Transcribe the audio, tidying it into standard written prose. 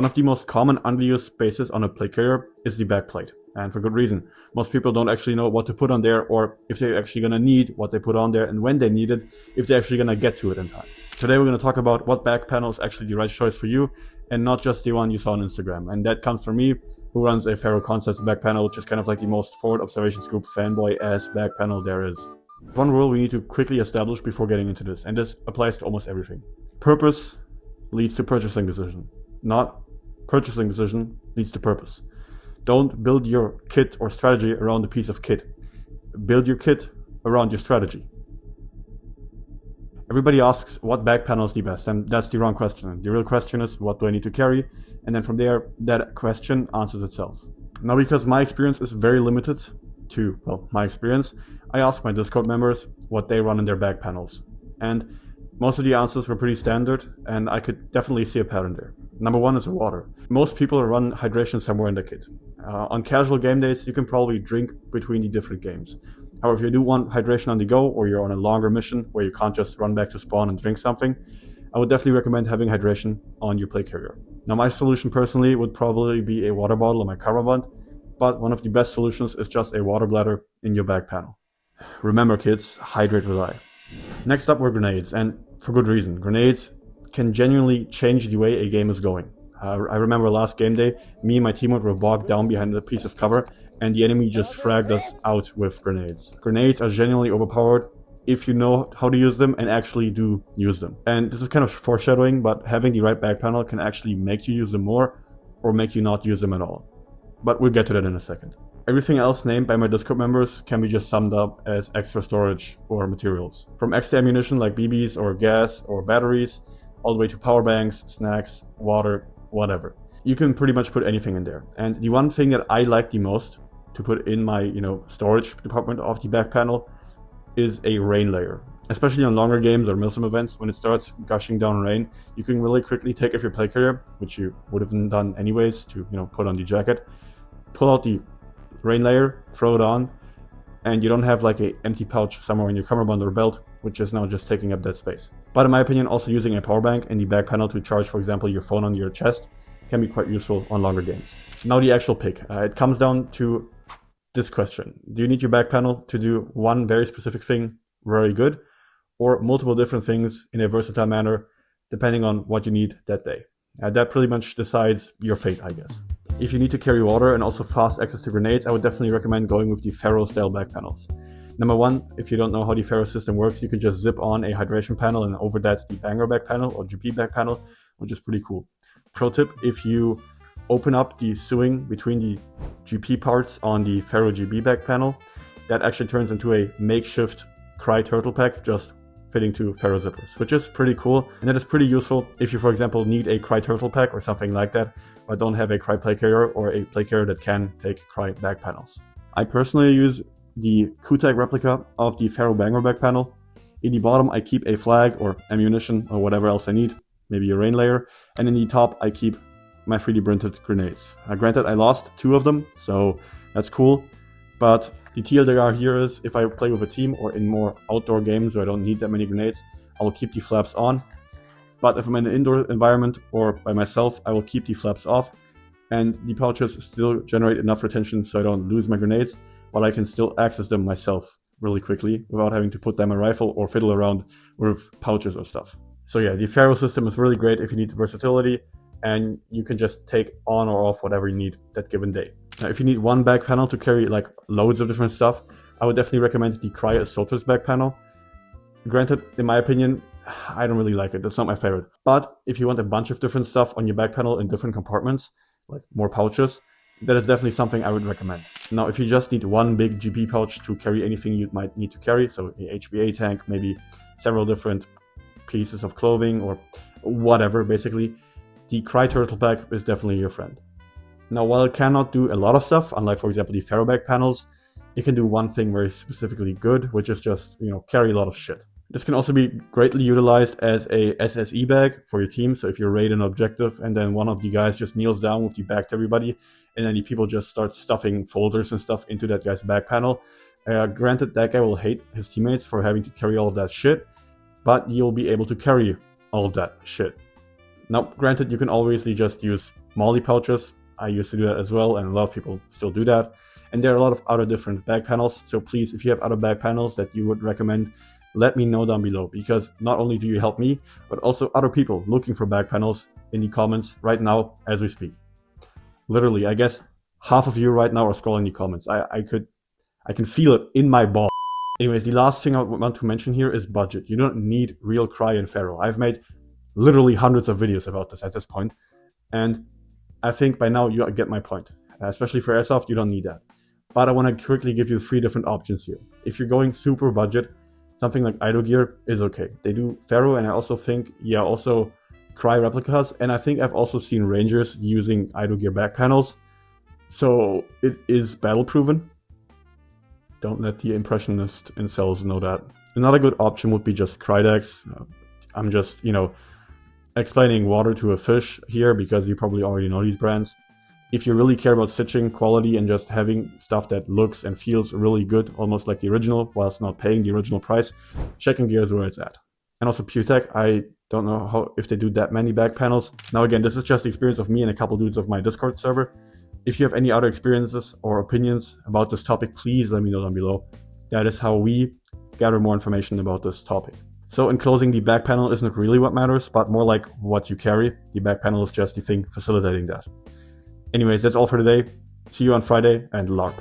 One of the most common underused spaces on a plate carrier is the back plate, and for good reason. Most people don't actually know what to put on there, or if they're actually going to need what they put on there and when they need it, if they're actually going to get to it in time. Today we're going to talk about what back panel is actually the right choice for you, and not just the one you saw on Instagram. And that comes from me, who runs a Ferro Concepts Back Panel, which is kind of like the most forward observations group fanboy-ass back panel there is. One rule we need to quickly establish before getting into this, and this applies to almost everything. Purpose leads to purchasing decision, not purchasing decision leads to purpose. Don't build your kit or strategy around a piece of kit. Build your kit around your strategy. Everybody asks what back panel is the best, and that's the wrong question. The real question is, what do I need to carry? And then from there, that question answers itself. Now, because my experience is very limited to, well, my experience, I asked my Discord members what they run in their back panels. And most of the answers were pretty standard, and I could definitely see a pattern there. Number one is water. Most people run hydration somewhere in the kit. On casual game days, you can probably drink between the different games. However, if you do want hydration on the go, or you're on a longer mission where you can't just run back to spawn and drink something, I would definitely recommend having hydration on your plate carrier. Now, my solution personally would probably be a water bottle on my cover band, but one of the best solutions is just a water bladder in your back panel. Remember, kids, hydrate with I. Next up were grenades, and for good reason. Grenades can genuinely change the way a game is going. I remember last game day, me and my teammate were bogged down behind a piece of cover, and the enemy just fragged us out with grenades. Grenades are genuinely overpowered if you know how to use them and actually do use them. And this is kind of foreshadowing, but having the right back panel can actually make you use them more or make you not use them at all. But we'll get to that in a second. Everything else named by my Discord members can be just summed up as extra storage or materials. From extra ammunition like BBs or gas or batteries, all the way to power banks, snacks, water, whatever. You can pretty much put anything in there. And the one thing that I like the most to put in my, storage department of the back panel is a rain layer. Especially on longer games or milsim events, when it starts gushing down rain, you can really quickly take off your plate carrier, which you would have done anyways to, put on the jacket, pull out the rain layer, throw it on, and you don't have like an empty pouch somewhere in your cummerbund or belt, which is now just taking up that space. But in my opinion, also using a power bank in the back panel to charge, for example, your phone on your chest can be quite useful on longer games. Now the actual pick. It comes down to this question. Do you need your back panel to do one very specific thing very good, or multiple different things in a versatile manner, depending on what you need that day? That pretty much decides your fate, I guess. If you need to carry water and also fast access to grenades, I would definitely recommend going with the Ferro style back panels. Number one, if you don't know how the Ferro system works, you can just zip on a hydration panel and over that the Banger back panel or GP back panel, which is pretty cool. Pro tip, if you open up the sewing between the GP parts on the Ferro GB back panel, that actually turns into a makeshift Crye Turtle Pack just fitting to Ferro zippers, which is pretty cool. And that is pretty useful if you, for example, need a Crye Turtle Pack or something like that, but don't have a Crye plate carrier or a plate carrier that can take Crye back panels. I personally use the Q-Tag replica of the Ferro Banger back panel. In the bottom, I keep a flag or ammunition or whatever else I need, maybe a rain layer. And in the top, I keep my 3D printed grenades. Granted, I lost 2 of them, so that's cool. But the TLDR here is, if I play with a team or in more outdoor games where I don't need that many grenades, I will keep the flaps on. But if I'm in an indoor environment or by myself, I will keep the flaps off. And the pouches still generate enough retention so I don't lose my grenades, but I can still access them myself really quickly without having to put them in a rifle or fiddle around with pouches or stuff. So yeah, the Ferro system is really great if you need versatility, and you can just take on or off whatever you need that given day. Now, if you need one back panel to carry like loads of different stuff, I would definitely recommend the Crye Assault Back Panel. Granted, in my opinion, I don't really like it. It's not my favorite. But if you want a bunch of different stuff on your back panel in different compartments, like more pouches, that is definitely something I would recommend. Now, if you just need one big GP pouch to carry anything you might need to carry, so a HBA tank, maybe several different pieces of clothing or whatever, basically, the Crye Turtle Pack is definitely your friend. Now, while it cannot do a lot of stuff, unlike, for example, the Ferro back panels, it can do one thing very specifically good, which is just, carry a lot of shit. This can also be greatly utilized as a SSE bag for your team. So if you're raiding an objective and then one of the guys just kneels down with the back to everybody, and then the people just start stuffing folders and stuff into that guy's back panel. Granted, that guy will hate his teammates for having to carry all of that shit, but you'll be able to carry all of that shit. Now, granted, you can obviously just use MOLLE pouches. I used to do that as well, and a lot of people still do that. And there are a lot of other different back panels. So please, if you have other back panels that you would recommend, let me know down below, because not only do you help me, but also other people looking for back panels in the comments right now as we speak. Literally, I guess half of you right now are scrolling the comments. I can feel it in my balls. Anyways, the last thing I want to mention here is budget. You don't need real Crye and Ferro. I've made literally hundreds of videos about this at this point, and I think by now you get my point. Especially for airsoft, you don't need that. But I want to quickly give you 3 different options here. If you're going super budget, something like idogear is okay. They do Ferro, and I also think, yeah, also Crye replicas, and I think I've also seen Rangers using idogear back panels. So it is battle proven. Don't let the impressionist incels know that. Another good option would be just Krydex. I'm just, explaining water to a fish here because you probably already know these brands. If you really care about stitching quality and just having stuff that looks and feels really good, almost like the original, whilst not paying the original price, Shekkin gear is where it's at. And also PureTech, I don't know if they do that many back panels. Now again, this is just the experience of me and a couple dudes of my Discord server. If you have any other experiences or opinions about this topic, please let me know down below. That is how we gather more information about this topic. So in closing, the back panel isn't really what matters, but more like what you carry. The back panel is just the thing facilitating that. Anyways, that's all for today. See you on Friday, and LARP.